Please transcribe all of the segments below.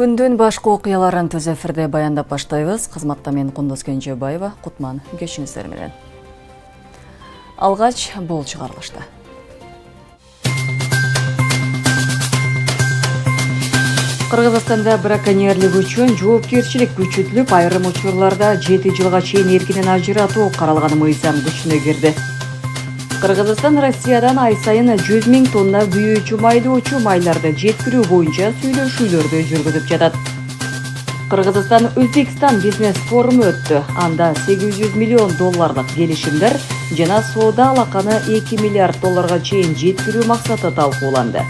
Күндүн башкы окуяларын түз эфирде баяндап баштайбыз. Кызматта мен Кундуз Кенжебаева, Кутман кечиңиздер менен. Алгач бул чыгарылышта. Кыргызстанда браконьерлик үчүн жоопкерчилик күчөтүлүп, айрым учурларда 7 жылга чейин эркинен ажыратуу каралган мыйзам күчүнө кирди. Кыргызстан Россиядан ай сайын 100 000 тонна күйүүчү майлоочу майларды жеткирүү боюнча сүйлөшүүлөрдү жүргүзүп жатат. Кыргызстан Өзбекстан бизнес форуму өттү. Анда 800 миллион долларлык келишимдер жана соода алаканы 2 миллиард долларга чейин жеткирүү максаты талкууланды.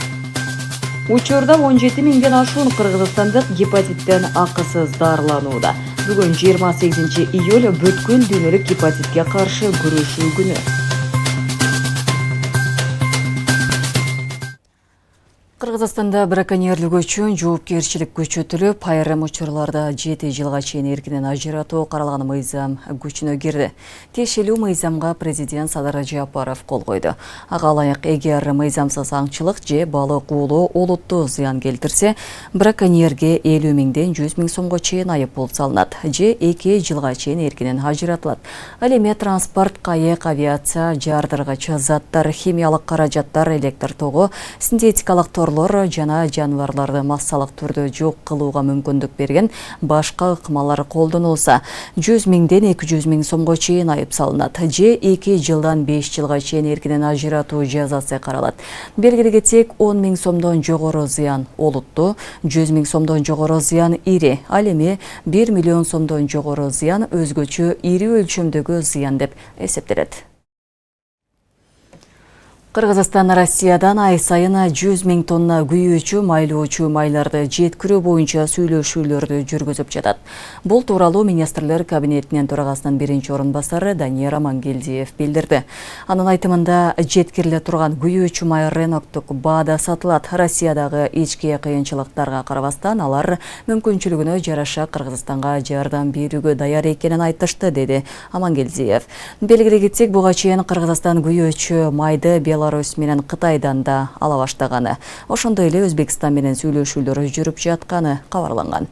Учурда 17 000ден ашуун кыргызстандык гепатиттен акысыз дарыланууда. Бүгүн 28 июль бүткүл дүйнөлүк гепатитке каршы күрөшүү күнү. Кыргызстанда браконьерлик үчүн жоопкерчилик күчөтүлүп, айрым учурларда 7 жылга чейин эркинен ажыратуу каралган мыйзам күчүнө кирди. Тиешелүү мыйзамга президент Садыр Жапаров кол койду. Ага ылайык эгер мыйзамсыз аңчылык же балык уулоо олуттуу зыян келтирсе, браконьерге 50 000ден 100 000 сомго чейин айыппул салынат же 2 жылга чейин эркинен ажыратылат. Ал эми транспорт, кайык, авиация, жардыргыч заттар, химиялык каражаттар, электр тогу, синтетикалык жана жаныбарларды массалык түрдө жок кылууга мүмкүндүк берген башка ыкмалар колдонулса, 100 000ден 200 000 сомго чейин айып салынат же 2 жылдан 5 жылга чейин эркинен ажыратуу жазасы каралат. Белгилей кетсек, 10 000 сомдон жогору зыян олуттуу, 100 000 сомдон жогору зыян ири, ал эми 1 миллион сомдон жогору зыян өзгөчө ири өлчөмдөгү зыян деп эсептелет. Кыргызстан Россиядан ай сайын 100 000 тонна күйүүчү майлоочу майларды жеткирүү боюнча сүйлөшүүлөрдү жүргүзүп жатат. Бул тууралуу министрлер кабинетинин төрагасынын биринчи орун басары Данияр Амангелдиев билдирди. Анын айтымында жеткириле турган күйүүчү май рыноктук баада сатылат. Россиядагы ички кыйынчылыктарга карабастан алар мүмкүнчүлүгүнө жараша Кыргызстанга жардам берүүгө даяр экенин айтышты, деди Амангелдиев. Белгилей кетсек, буга чейин Кыргызстан күйүүчү майды Беларусь менен Кытайдан да ала баштаганы, ошондой эле Өзбекстан менен сүйлөшүүлөр жүрүп жатканы кабарланган.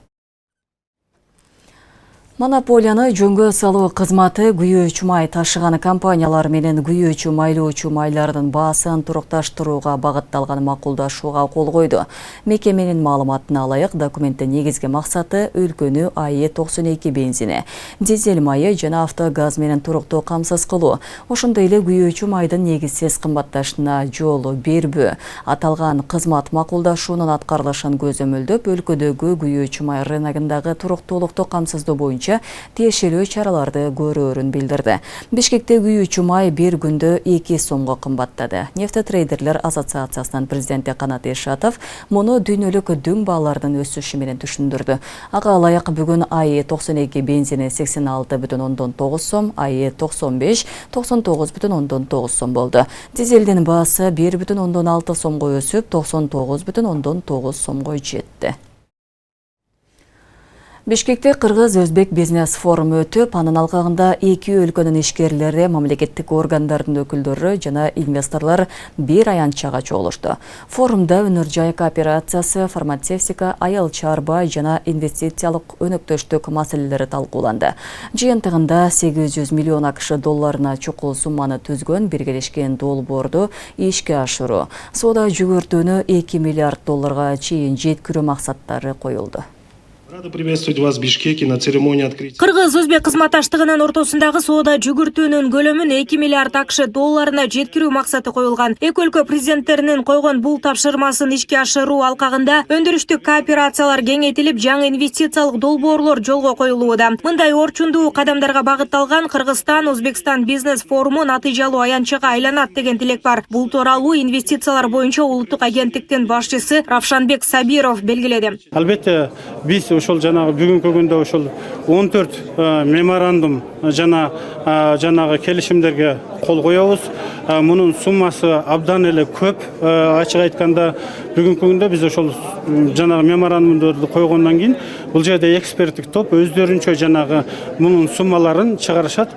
Монополияны жөнгө салуу кызматы күйүүчү май ташыган компаниялар менен күйүүчү майлоочу майлардын баасын турукташтырууга багытталган макулдашууга кол койду. Мекеменин маалыматына ылайык, документтин негизги максаты өлкөнү АЭ92 бензини, дизель майы жана автогаз менен туруктуу камсыз кылуу. Ошондой эле күйүүчү майдын негизсиз кымбатташына жол бербөө. Аталган кызмат макулдашуунун аткарылышын көзөмөлдөп, өлкөдөгү күйүүчү май рыногундагы туруктуулукту камсыздоо боюнча тиешелүү чараларды көрөөрүн билдирди. Бишкекте күйүүчү май бир күндө 2 сомго кымбаттады. Нефтетрейдерлер ассоциациясынын президенти Канат Эшатов муну дүйнөлүк дүң баалардын өсүшү менен түшүндүрдү. Ага ылайык бүгүн АЭ92 бензини 86,9 сом, АЭ95 99,9 сом болду. Дизелдин баасы 1,6 сомго өсүп, 99,9 сомго жетти. Бишкекте Кыргыз-Өзбек бизнес форуму өтүп, анын алкагында эки өлкөнүн ишкерлери, мамлекеттик органдардын өкүлдөрү жана инвесторлор бир аянтчага чогулушту. Форумда өнөр-жай кооперациясы, фармацевтика, аял чарба жана инвестициялык өнөктөштүк маселелери талкууланды. Жыйынтыгында 800 миллион АКШ долларына чукул сумманы түзгөн биргелешкен долбоорду ишке ашыруу, соода жүгүртүүнү 2 миллиард долларга чейин жеткирүү максаттары коюлду. Рада приветствовать вас в Бишкеке на церемонии открытия. Кыргыз-Өзбек кызматташтыгынын ортосундагы соода жүгүртүүнүн көлөмүн 2 миллиард АКШ долларына жеткирүү максаты коюлган. Эки өлкө президенттеринин койгон бул тапшырмасын ишке ашыруу алкагында өндүрүштүк кооперациялар кеңейтилип, жаңы инвестициялык долбоорлор жолго коюлууда. Мындай орчундуу кадамдарга багытталган Кыргызстан-Өзбекстан бизнес форуму натыйжалуу аянтчага айланат деген тилек бар. Бул тууралуу инвестициялар боюнча улуттук агенттиктин башчысы Равшанбек Сабиров белгиледи. Албетте, биз ошол жанагы бүгүнкү күндө ошол 14 меморандум жанагы келишимдерге кол коебуз. Мунун суммасы абдан эле көп. Ачык айтканда бүгүнкү күндө биз ошол жанагы меморандумдорду койгондон кийин бул жерде эксперттик топ өздөрүнчө жанагы мунун суммаларын чыгарышат.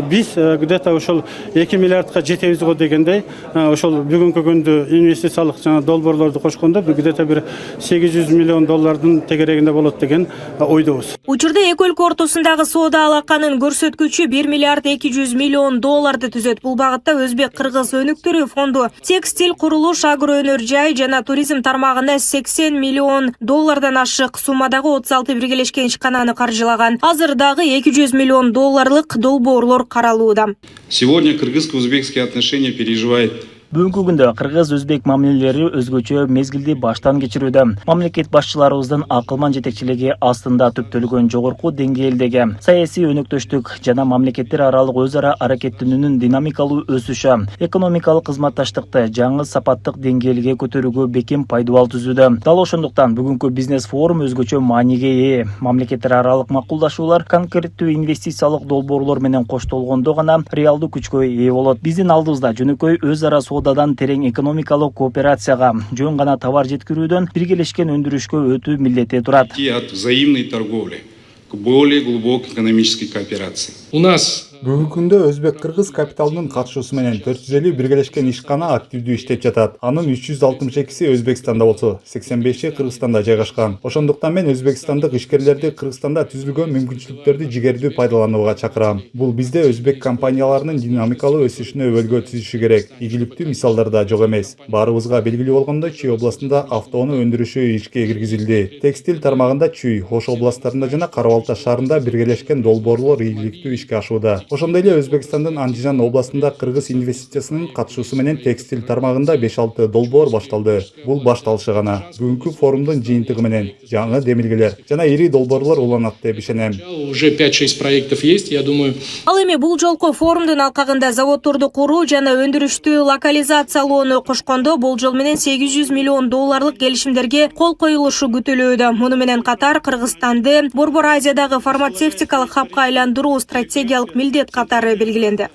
Биз где-то ошол 2 миллиардка жетебиз го дегендей, ошол бүгүнкү күндө инвестициялык долбоорлорду кошкондо где-то бир 800 миллион доллардын тегерегинде болот деген ойдобуз. Учурда эки өлкө ортосундагы соода алаканын көрсөткүчү 1 миллиард 200 миллион долларды түзөт. Бул багытта Өзбек-Кыргыз өнүктүрүү фонду текстиль, курулуш, агро өнөр жай жана туризм тармагында 80 миллион доллардан ашык суммадагы 36 биргелешкен ишкананы каржылаган. Азыр дагы 200 миллион долларлык долбоорлор каралууда. Сегодня кыргызско-узбекские отношения переживают Бүгүнкү күндө кыргыз-өзбек мамилелери өзгөчө мезгилди баштан кечирүүдө. Мамлекет башчыларыбыздын акылман жетекчилиги астында түптөлгөн жогорку деңгээлдеги саясий өнөктөштүк жана мамлекеттер аралык өз ара аракеттенүүнүн динамикалуу өсүшү экономикалык кызматташтыкты жаңы сапаттык деңгээлге көтөрүүгө бекем пайдубал түзүүдө. Дал ошондуктан бүгүнкү бизнес форум өзгөчө мааниге ээ. Мамлекеттер аралык макулдашуулар конкреттүү инвестициялык долбоорлор менен коштолгондо гана реалдуу күчкө ээ болот. Биздин алдыбызда жөнөкөй өз ара соодадан терең экономикалык кооперацияга, жөн гана товар жеткирүүдөн биргелешкен өндүрүшкө өтүү милдети турат. от взаимной торговли к более глубокой экономической кооперации. У нас Бүгүнкү күндө Өзбек-Кыргыз капиталынын катышуусу менен 450 биргелешкен ишкана активдүү иштеп жатат. Анын 362си Өзбекстанда болсо, 85и Кыргызстанда жайгашкан. Ошондуктан мен өзбекстандык ишкерлерди Кыргызстанда түзүлгөн мүмкүнчүлүктөрдү жигердүү пайдаланууга чакырам. Бул бизде өзбек компанияларынын динамикалуу өсүшүнө өбөлгө түзүшү керек. Ийгиликтүү мисалдар да жок эмес. Баарыбызга белгилүү болгондой, Чүй областында автоунаа өндүрүшү ишке киргизилди. Текстиль тармагында Чүй, Ош областтарында жана Кара-Балта шаарында биргелешкен долбоорлор ийгиликтүү ишке ашууда. Ошондой эле Өзбекстандын Андижан областында кыргыз инвестициясынын катышуусу менен текстиль тармагында 5-6 долбоор башталды. Бул башталышы гана. Бүгүнкү форумдун жыйынтыгы менен жаңы демилгелер жана ири долбоорлор уланат деп ишенем. уже 5-6 проектов есть, я думаю. Ал эми бул жолку форумдун алкагында заводдорду куруу жана өндүрүштү локализациялоону кошкондо болжол менен 800 миллион долларлык келишимдерге кол коюлушу күтүлүүдө. Муну менен катар Кыргызстанды Борбор Азиядагы фармацевтикалык хабка айландыруу стратегиялык милдет катары белгиленди.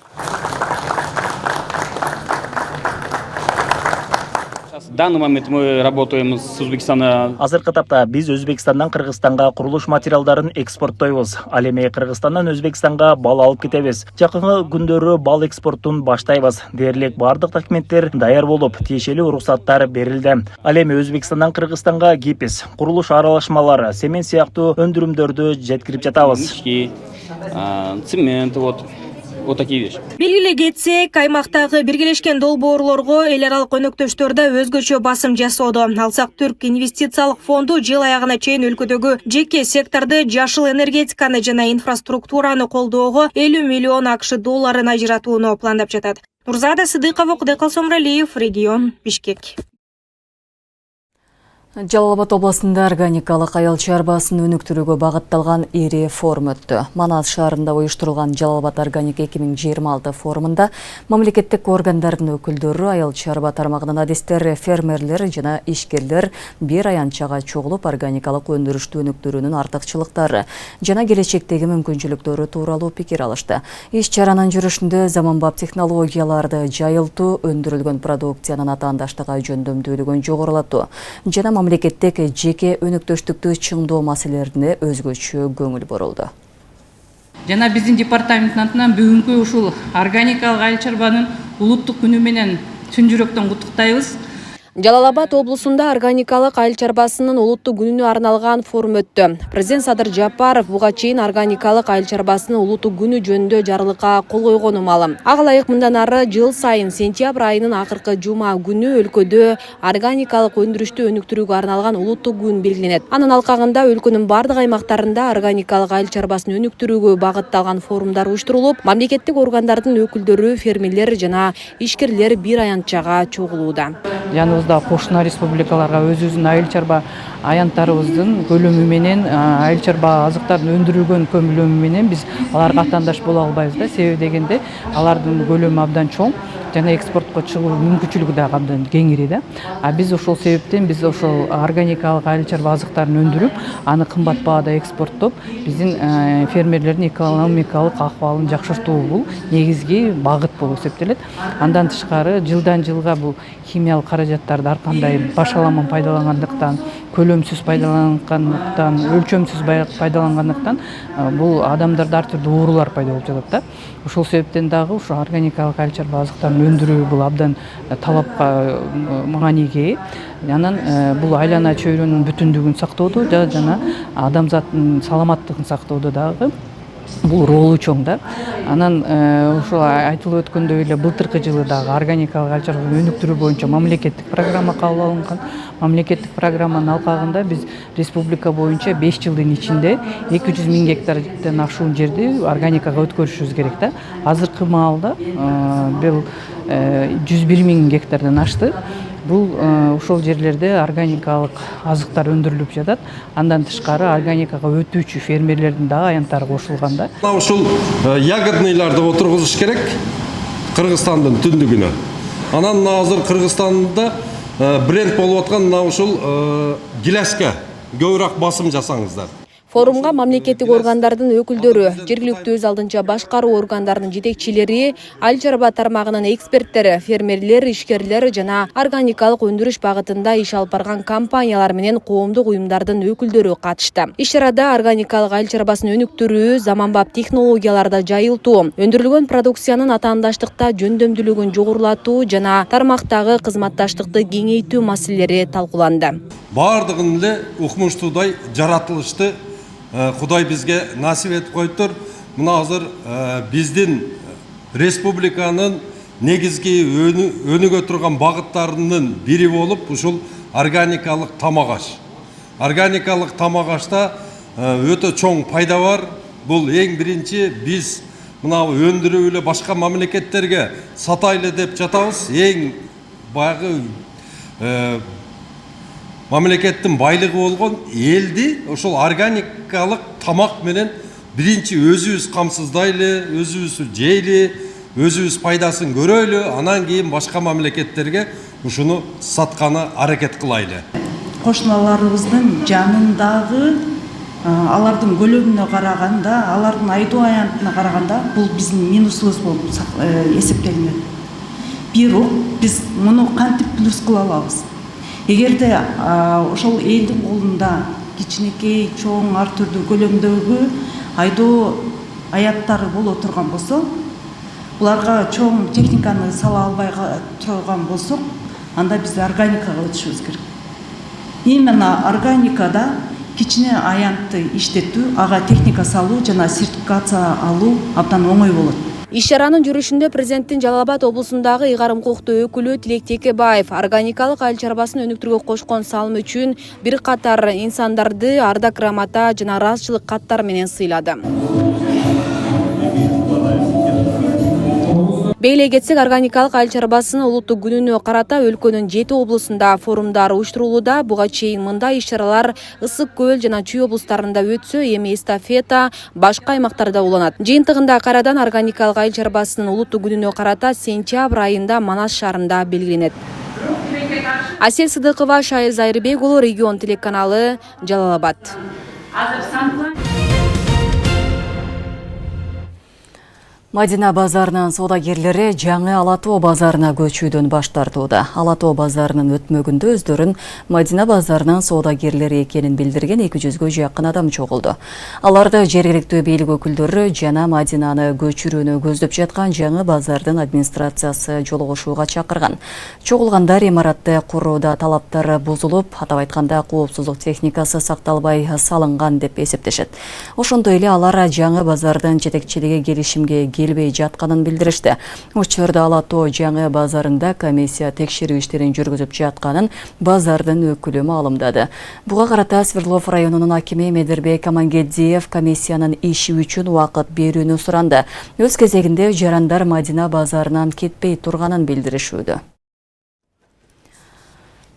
В данный момент мы работаем с Узбекистаном. Азыркы тапта биз Өзбекстандан Кыргызстанга курулуш материалдарын экспорттойбуз. Ал эми Кыргызстандан Өзбекстанга бал алып кетебиз. Жакынкы күндөрү бал экспортун баштайбыз. Дээрлик бардык документтер даяр болуп, тиешелүү уруксаттар берилди. Ал эми Өзбекстандан Кыргызстанга гипс, курулуш аралашмалары, семен сыяктуу өндүрүмдөрдү жеткирип жатабыз. Цемент, вот такие вещи. Белгиле кетсек, аймактагы биргелешкен долбоорлорго эл аралык өнөктөштөрдө өзгөчө басым жасоодо. Алсак Түрк инвестициялык фонду жыл аягына чейин өлкөдөгү жеке секторду жашыл энергетиканы жана инфраструктураны колдоого 50 миллион АКШ долларын ажыратууну пландап жатат. Нурзада Сыдыкова, Кудайкал Сомралиев, регион, Бишкек. Жалал Абад областында органикалык аял чарбасын өнүктүрүүгө багытталган ири форум өттү. Манас шаарында уюштурулган Жалал Абад органик 2026 форумунда мамлекеттик органдардын өкүлдөрү, аял чарба тармагынын адистер, фермерлер жана ишкерлер бир аянтчага чогулуп органикалык өндүрүштү өнүктүрүүнүн артыкчылыктары жана келечектеги мүмкүнчүлүктөрү тууралуу пикир алышты. Иш чаранын жүрүшүндө заманбап технологияларды жайылтуу, өндүрүлгөн продукциянын атаандаштыгы жөндөмдүүлүгүн жогорулатуу жана мамлекеттик жеке өнөктөштүктү чыңдоо маселелерине өзгөчө көңүл бурулду. Жана биздин департаменттин атынан бүгүнкү ушул органикалык айыл чарбанын улуттук күнү менен чын жүрөктөн куттуктайбыз. Жалал Абад облусунда органикалык айыл чарбасынын улуттук күнүнө арналган форум өттү. Президент Садыр Жапаров буга чейин органикалык айыл чарбасынын улуттук күнү жөнүндө жарлыкка кол койгону маалым. Ага ылайык мындан ары жыл сайын сентябрь айынын акыркы жума күнү өлкөдө органикалык өндүрүштү өнүктүрүүгө арналган улуттук күн белгиленет. Анын алкагында өлкөнүн бардык аймактарында органикалык айыл чарбасын өнүктүрүүгө багытталган форумдар уюштурулуп, мамлекеттик органдардын өкүлдөрү, фермерлер жана ишкерлер бир аянтчага чогулууда. Жаныбызда кошуна республикаларга өзүбүздүн айыл чарба аянттарыбыздын көлөмү менен, айыл чарба азыктарын өндүрүлгөн көлөмү менен биз аларга атаандаш боло албайбыз да. Себеби дегенде алардын көлөмү абдан чоң жана экспорт экспортко чыгуу мүмкүнчүлүгү дагы абдан кеңири да. Биз ошол себептен биз ошол органикалык айыл чарба азыктарын өндүрүп, аны кымбат баада экспорттоп, биздин фермерлердин экономикалык акыбалын жакшыртуу бул негизги багыт болуп эсептелет. Андан тышкары жылдан жылга бул химиялык каражаттарды ар кандай башаламан пайдалангандыктан, көлөмсүз пайдалангандыктан, өлчөмсүз пайдалангандыктан бул адамдарда ар түрдүү оорулар пайда болуп жатат да. Ошол себептен дагы ушу органикалык айыл чарба азыктарын өндүрүү бул абдан талапка маанийге ээ. Анан бул айлана чөйрөнүн бүтүндүгүн сактоодо жана адамзаттын саламаттыгын сактоодо дагы бул ролу чоң да. Анан ошо айтылып өткөндөй эле былтыркы жылы дагы органикалык айыл чарбаны өнүктүрүү боюнча мамлекеттик программа кабыл алынган. Мамлекеттик программанын алкагында биз республика боюнча 5 жылдын ичинде 200 000 гектардан ашуун жерди органикага өткөрүшүбүз керек да. Азыркы маалда бул 101 000 гектардан ашты. Бул ошол жерлерде органикалык азыктар өндүрүлүп жатат. Андан тышкары органикага өтүүчү фермерлердин дагы аянттары кошулган да. Ушул ягодныйларды отургузуш керек Кыргызстандын түндүгүнө. Анан азыр Кыргызстанда бренд болуп аткан ушул гиляска көбүрөөк басым жасаңыздар. Форумга мамлекеттик органдардын өкүлдөрү, жергиликтүү өз алдынча башкаруу органдарынын жетекчилери, айыл чарба тармагынын эксперттери, фермерлер, ишкерлер жана органикалык өндүрүш багытында иш алып барган компаниялар менен коомдук уюмдардын өкүлдөрү катышты. Иш-чарада органикалык айыл чарбасын өнүктүрүү, заманбап технологияларда жайылтуу, өндүрүлгөн продукциянын атаандаштыкта жөндөмдүүлүгүн жогорулатуу жана тармактагы кызматташтыкты кеңейтүү маселелери талкууланды. Бардыгын эле укмуштуудай жаратылышты Кудай бизге насип этип коюптур. Мына азыр биздин республиканын негизги өнүгө турган багыттарынын бири болуп ушул органикалык тамак аш. Органикалык тамак ашта өтө чоң пайда бар. Бул эң биринчи биз мына өндүрүп эле башка мамлекеттерге сатайлы деп жатабыз. Эң баягы мамлекеттин байлыгы болгон элди ошол органикалык тамак менен биринчи өзүбүз камсыздайлы, өзүбүз жейли, өзүбүз пайдасын көрөлү, анан кийин башка мамлекеттерге ушуну сатканы аракет кылайлы. Кошуналарыбыздын жанындагы алардын көлөмүнө караганда, алардын айдоо аянтына караганда бул биздин минусубуз болуп эсептелинет. Бирок биз муну кантип плюс кыла алабыз? Эгерде ошол элдин колунда кичинекей, чоң, ар түрдүү көлөмдөгү айдоо аяттары боло турган болсо, буларга чоң техниканы сала албай турган болсок, анда биз органикага өтүшүбүз керек. Именно органикада кичине аянтты иштетүү, ага техника салуу жана сертификация алуу абдан оңой болот. Иш-чаранын жүрүшүндө президенттин Жалал Абад облусундагы ыйгарым укуктуу өкүлү Тилек Текебаев органикалык айыл чарбасын өнүктүрүүгө кошкон салымы үчүн бир катар инсандарды ардак грамота жана ыраазычылык каттар менен сыйлады. Бейлей кетсек, органикалык айыл чарбасынын улуттук күнүнө карата өлкөнүн 7 облусунда форумдар уюштурулууда. Буга чейин мындай иш-чаралар Ысык Көл жана Чүй облустарында өтсө, эми эстафета башка аймактарда уланат. Жыйынтыгында кайрадан органикалык айыл чарбасынын улуттук күнүнө карата сентябрь айында Манас шаарында белгиленет. Асель Сыдыкова, Шайыр Зайырбек уулу, Регион телеканалы, Жалал Абад. Мадина базарынын соодагерлери жаңы Ала Тоо базарына көчүүдөн баш тартууда. Ала Тоо базарынын өтмөгүндө өздөрүн Мадина базарынын соодагерлери экенин билдирген 200гө жакын адам чогулду. Аларды жергиликтүү бийлик өкүлдөрү жана Мадинаны көчүрүүнү көздөп жаткан жаңы базардын администрациясы жолугушууга чакырган. Чогулгандар имаратты курууда талаптар бузулуп, атап айтканда коопсуздук техникасы сакталбай салынган деп эсептешет. Ошондой эле алар жаңы базардын жетекчилиги келишимге келбей жатканын билдиришти. Учурда Ала Тоо жаңы базарында комиссия текшерүү иштерин жүргүзүп жатканын базардын өкүлү маалымдады. Буга карата Свердлов районунун акими Медербек Амангелдиев комиссиянын иши үчүн убакыт берүүнү суранды. Өз кезегинде жарандар Мадина базарынан кетпей турганын билдиришүүдө.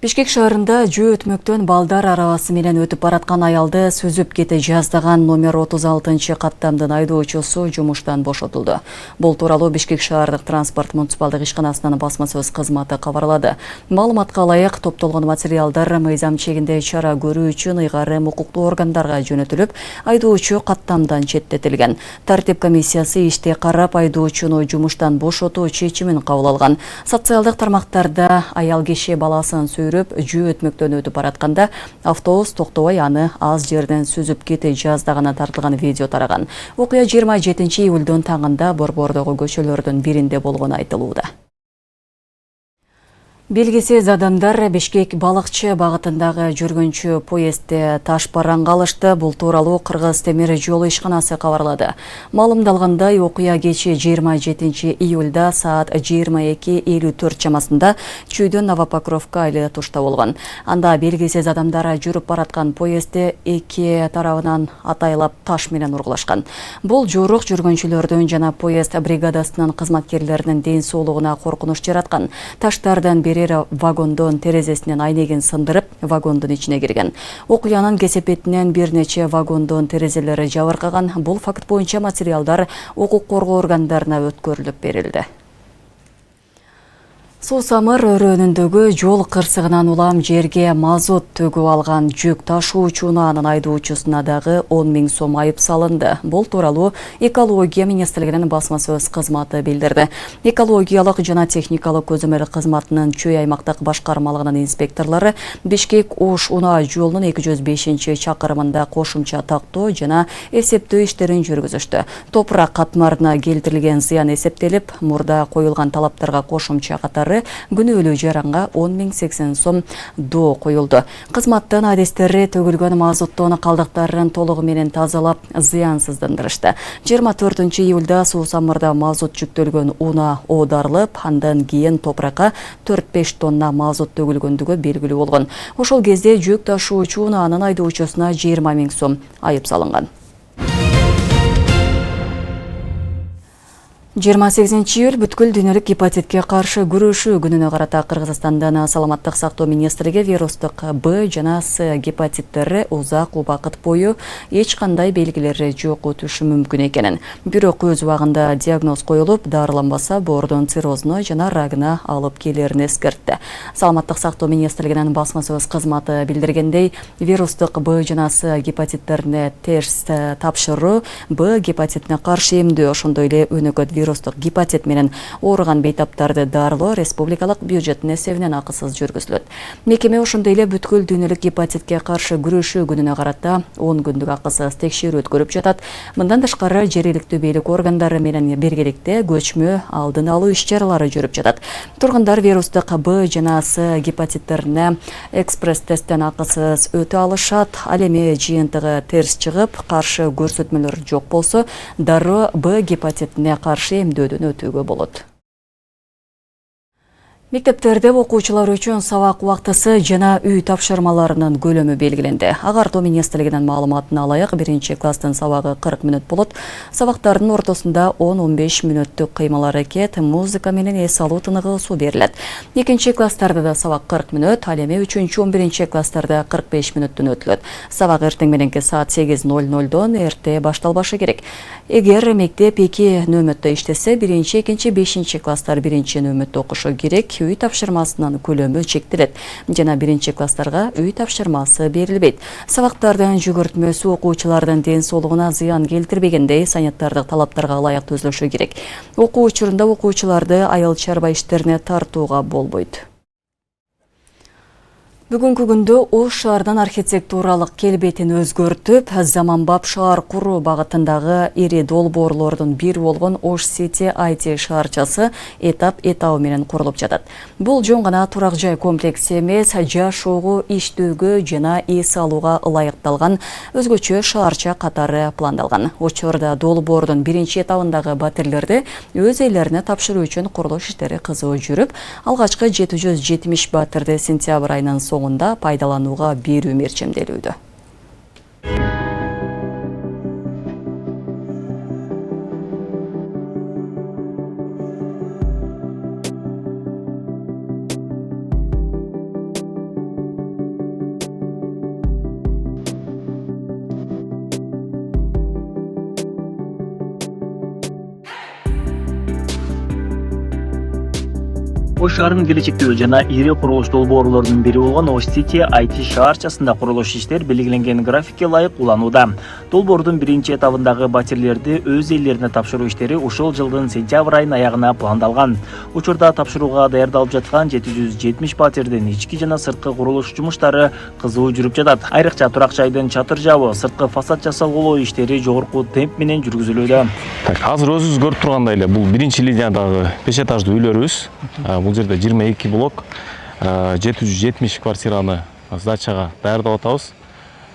Бишкек шаарында жөө өтмөктөн балдар арабасы менен өтүп бараткан аялды сүзүп кете жаздаган номер 36 каттамдын айдоочусу жумуштан бошотулду. Бул тууралуу Бишкек шаардык транспорт муниципалдык ишканасынын басма сөз кызматы кабарлады. Маалыматка ылайык топтолгон материалдар мыйзам чегинде чара көрүү үчүн ыйгарым укуктуу органдарга жөнөтүлүп, айдоочу каттамдан четтетилген. Тартип комиссиясы иште карап айдоочуну жумуштан бошотуу чечимин кабыл алган. Социалдык тармактарда аял киши баласын жөө өтмөктөн өтүп баратканда автобус токтобой аны аз жерден сүзүп кете жаздаганы тартылган видео тараган. Окуя 27 июлдун таңында Борбордогу көчөлөрдүн биринде болгону айтылууда. Белгисиз адамдар Бишкек балыкчы багытындагы жүргүнчү поездде таш параңга алышты. Бул тууралуу Кыргыз темир жолу ишканасы кабарлады. Маалымдалгандай, окуя кечи 27 июлда саат 22:54 чамасында Чүйдөн Новопокровка айланатушта болгон. Анда белгисиз адамдар жүрүп бараткан поездде эки тарабынан атайлап таш менен ургулашкан. Бул жорук жүргүнчүлөрдүн жана поезд бригадасынын кызматкерлеринин ден соолугуна коркунуч жараткан. Таштардан вагондон терезесинен айнегин сындырып, вагондун ичине кирген. Окуянын кесепетинен бир нече вагондон терезелери жабыркаган. Бул факт боюнча материалдар укук коргоо органдарына өткөрүлүп берилди. Суусамыр өрөөнүндөгү жол кырсыгынан улам жерге мазут төгүп алган жүк ташуучуна анын айдоочусуна дагы 10 000 сом айып салынды. Бул тууралуу экология министрлигинин басма сөз кызматы билдирди. Экологиялык жана техникалык көзөмөл кызматынын Чүй аймактык башкармалыгынын инспекторлору Бишкек-Ош унаа жолунун 205-чакырымында кошумча тактоо жана эсептөө иштерин жүргүзүштү. Топурак катмарына келтирилген зыян эсептелип, мурда коюлган талаптарга кошумча катары күнөөлүү жаранга 10 080 сом доо коюлду. Кызматтын адистери төгүлгөн мазуттун калдыктарын толугу менен тазалап, зыянсыздандырышты. 24 июлда Суусамырда мазут жүктөлгөн унаа оодарылып, андан кийин топуракка 4-5 тонна мазут төгүлгөндүгү белгилүү болгон. Ошол кезде жүк ташуучу унаанын айдоочусуна 20 000 сом айып салынган. 28 июль бүткүл дүйнөлүк гепатитке каршы күрөшүү күнүнө карата Кыргызстандын саламаттык сактоо министрлиги вирустук Б жана С гепатиттери узак убакыт бою эч кандай белгилери жок өтүшү мүмкүн экенин, бирок өз убагында диагноз коюлуп, дарыланбаса боордун циррозуна жана рагына алып келерин эскертти. Саламаттык сактоо министрлигинин басма сөз кызматы билдиргендей, вирустук Б жана С гепатиттерине тест тапшыруу, Б гепатитине каршы эмдөө, ошондой эле өнөкөт вирустук гепатит менен ооруган бейтаптарды дарылоо республикалык бюджеттин эсебинен акысыз жүргүзүлөт. Мекеме ошондой эле бүткүл дүйнөлүк гепатитке каршы күрөшүү күнүнө карата 10 күндүк акысыз текшерүү өткөрүп жатат. Мындан тышкары жергиликтүү бийлик органдары менен биргеликте көчмө алдын алуу иш-чаралары жүрүп жатат. Тургундар вирустук Б жана С гепатиттерине экспресс тесттен акысыз өтө алышат. Ал эми жыйынтыгы терс чыгып, каршы көрсөтмөлөр жок болсо, дароо Б гепатитине каршы эмдөөдөн өтүүгө болот. Мектептерде окуучулар үчүн сабак убактысы жана үй тапшырмаларынын көлөмү белгиленди. Агартуу министрлигинин маалыматына ылайык, 1-класстын сабагы 40 мүнөт болот. Сабактардын ортосунда 10-15 мүнөттүк кыймыл аракет, музыка менен эс алуу тыныгуусу берилет. 2-класстарда да сабак 40 мүнөт, ал эми 3-11-класстарда 45 мүнөттөн өтүлөт. Сабак эртең мененки саат 8:00дон эрте башталбашы керек. Эгер мектеп 2 нөмөттө иштесе, 1-2-5-класстар 1 нөмөттө окушу керек. Үй тапшырмасынын көлөмү чектелет жана 1-класстарга үй тапшырмасы берилбейт. Сабактардын жүгүртмөсү окуучулардын ден соолугуна зыян келтирбегендей санитардык талаптарга ылайык түзүлүшү керек. Окуу учурунда окуучуларды айыл чарба иштерине тартууга болбойт. Бүгүнкү күндө Ош шаарынын архитектуралык келбетин өзгөртүп, заманбап шаар куруу багытындагы ири долбоорлордун бири болгон Ош City IT шаарчасы этап менен курулуп жатат. Бул жөн гана турак жай комплекси эмес, жашоого, иштөөгө жана эс алууга ылайыкталган өзгөчө шаарча катары пландалган. Учурда долбоордун биринчи этабындагы батирлерди өз ээлерине тапшыруу үчүн курулуш иштери кызуу жүрүп, алгачкы 770 батирди сентябрь айынын соңунда пайдаланууга берүү мерчемделүүдө. Ош шаарынын келечектеги жана ири курулуш долбоорлорунун бири болгон Ош City IT шаарчасында курулуш иштер белгиленген графикке ылайык уланууда. Долбоордун биринчи этабындагы батирлерди өз элдерине тапшыруу иштери ушул жылдын сентябрь айынын аягына пландалган. Учурда тапшырууга даярдалып жаткан 770 батирдин ички жана сырткы курулуш жумуштары кызуу жүрүп жатат. Айрыкча турак жайдын чатыр жабуу, сырткы фасад жасалгылоо иштери жогорку темп менен жүргүзүлүүдө. Азыр өзүңүз көрүп тургандай эле бул биринчи линиядагы 5 этаждуу үйлөрүбүз. Бул жерде 22 блок 770 квартираны сдачага даярдап атабыз.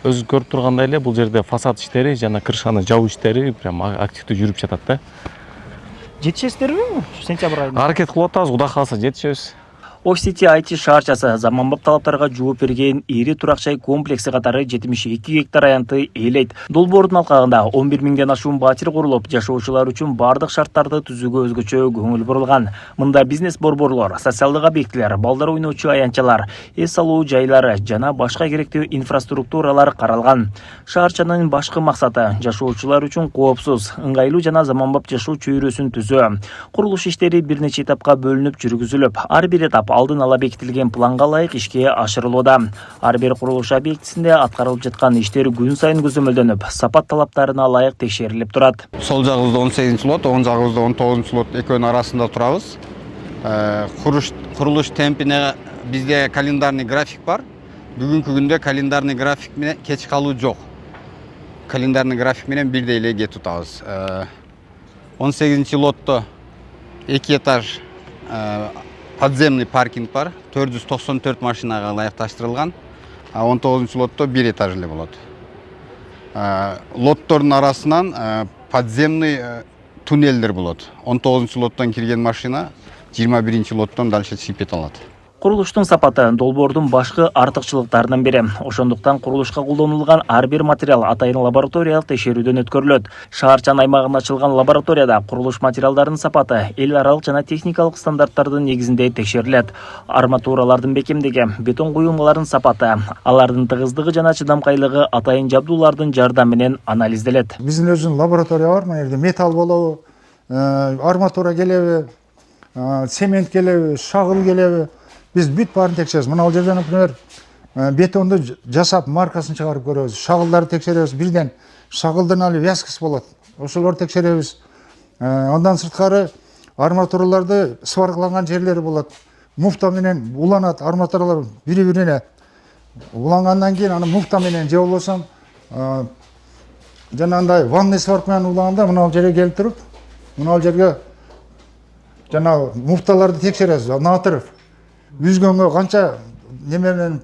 Өзүңүз көрүп тургандай эле бул жерде фасад иштери жана крышаны жабуу иштери прям активдүү жүрүп жатат да. Жетишесиздерби сентябрь айында? Аракет кылып атабыз, Кудай кааласа жетишебиз. Ош City IT шаарчасы заманбап талаптарга жооп берген ири турак жай комплекси катары 72 гектар аянтты ээлейт. Долбоордун алкагында 11 миңден ашуун батир курулуп, жашоочулар үчүн бардык шарттарды түзүүгө өзгөчө көңүл бурулган. Мында бизнес борборлор, социалдык объектилер, балдар ойноочу аянтчалар, эс алуу жайлары жана башка керектүү инфраструктуралар каралган. Шаарчанын башкы максаты жашоочулар үчүн коопсуз, ыңгайлуу жана заманбап жашоо чөйрөсүн түзөө. Курулуш иштери бир нече этапка бөлүнүп жүргүзүлүп, ар бир этап алдын ала бекитилген планга ылайык ишке ашырылууда. Ар бир курулуш объектисинде аткарылып жаткан иштер күн сайын көзөмөлдөнүп, сапат талаптарына ылайык текшерилип турат. Сол жагыбызда 18 лот, оң жагыбызда 19 лот экөөнүн арасында турабыз. Курулуш темпине бизде календарный график бар. Бүгүнкү күндө календарный график менен кеч калуу жок. Календарный график менен бирдей эле кетип атабыз. 18 лотто 2 этаж подземный паркинг бар, 494 машинага ылайыкташтырылган. 19 лотто 1 этаж эле болот. Лоттордун арасынан подземный туннелдер болот. 19 лоттон кирген машина 21 лоттон дальше чыгып кете алат. Курулуштун сапаты долбоордун башкы артыкчылыктарынын бири. Ошондуктан курулушка колдонулган ар бир материал атайын лабораториялык текшерүүдөн өткөрүлөт. Шаарчан аймагында ачылган лабораторияда курулуш материалдарынын сапаты эл аралык жана техникалык стандарттардын негизинде текшерилет. Арматуралардын бекемдиги, бетон куюмаларынын сапаты, алардын тыгыздыгы жана чыдамкайлыгы атайын жабдуулардын жардамы менен анализделет. Биздин өзүнүн лаборатория бар, мына жерде металл болобу, арматура келеби, цемент келеби, шагыл келеби. Biz бүт барын текшеребиз. Мына ал жерде, например, бетонду жасап маркасын чыгарып көрөбүз. Шагылдарды текшеребиз. Бирден шагылдын алып вязкасы болот. Ошолорду текшеребиз. Андан сырткары арматураларды сваркаланган жерлери болот. Муфта менен уланат арматуралар бири-бирине. Улангандан кийин аны муфта менен же болбосо жанагындай ванный сварка менен улаганда мына ал жерге келип туруп, мына ал жерге жанагы муфталарды текшеребиз. Натырып Үзгөнгө канча неме менен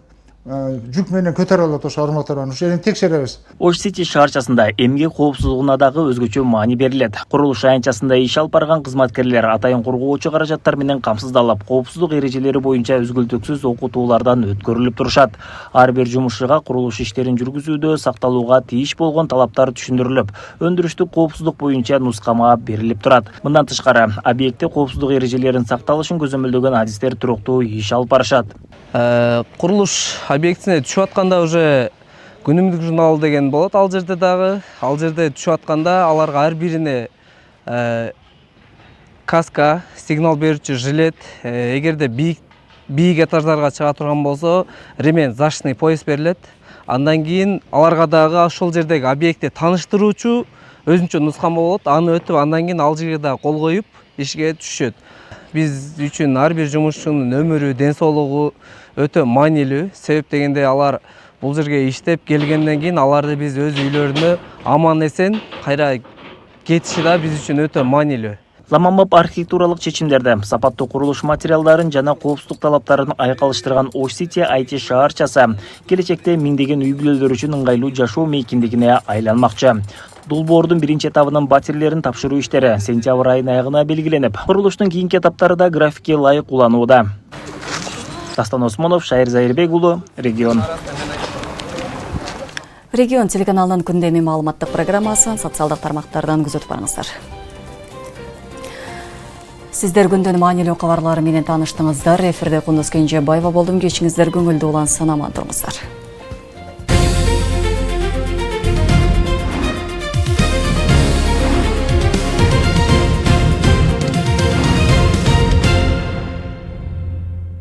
жүк менен көтөрө алат ошо арматураны, ошо жерин текшеребиз. Ош City шаарчасында эмгек коопсуздугуна дагы өзгөчө маани берилет. Курулуш аянтчасында иш алып барган кызматкерлер атайын коргоочу каражаттар менен камсыздалып, коопсуздук эрежелери боюнча үзгүлтүксүз окутуулардан өткөрүлүп турушат. Ар бир жумушчуга курулуш иштерин жүргүзүүдө сакталууга тийиш болгон талаптар түшүндүрүлүп, өндүрүштүк коопсуздук боюнча нускама берилип турат. Мындан тышкары, объектте коопсуздук эрежелерин сакталышын көзөмөлдөгөн адистер туруктуу иш алып барышат. Курулуш объектисине түшүп атканда уже күнүмдүк журнал деген болот. Ал жерде түшүп атканда аларга ар бирине каска, сигнал берүүчү жилет, эгерде бийик этаждарга чыга турган болсо, ремень защитный пояс берилет. Андан кийин аларга дагы ошол жердеги объектти тааныштыруучу өзүнчө нускама болот. Аны өтүп, андан кийин ал жерге дагы кол коюп ишке түшүшөт. Биз үчүн ар бир жумушчунун өмүрү, ден соолугу өтө маанилүү. Себеп дегенде алар бул жерге иштеп келгенден кийин аларды биз өз үйлөрүнө аман эсен кайра кетиши да биз үчүн өтө маанилүү. Заманбап архитектуралык чечимдерди, сапаттуу курулуш материалдарын жана коопсуздук талаптарын айкалыштырган Ош City IT шаарчасы келечекте миңдеген үй бүлөлөр үчүн ыңгайлуу жашоо мейкиндигине айланмакчы. Долбоордун биринчи этабынын батирлерин тапшыруу иштери сентябрь айынын аягына белгиленип, курулуштун кийинки этаптары да графикке ылайык уланууда. Дастан Осмонов, Шайыр Зайырбек уулу, Регион. Регион телеканалынын күндеми маалыматтык программасын социалдык тармактардан күзөтүп барыңыздар. Сиздер күндүн маанилүү кабарлары менен тааныштыңыздар. Эфирде Кундуз Кенжебаева болдум. Кечиңиздер көңүлдүү улансын, аман туруңуздар.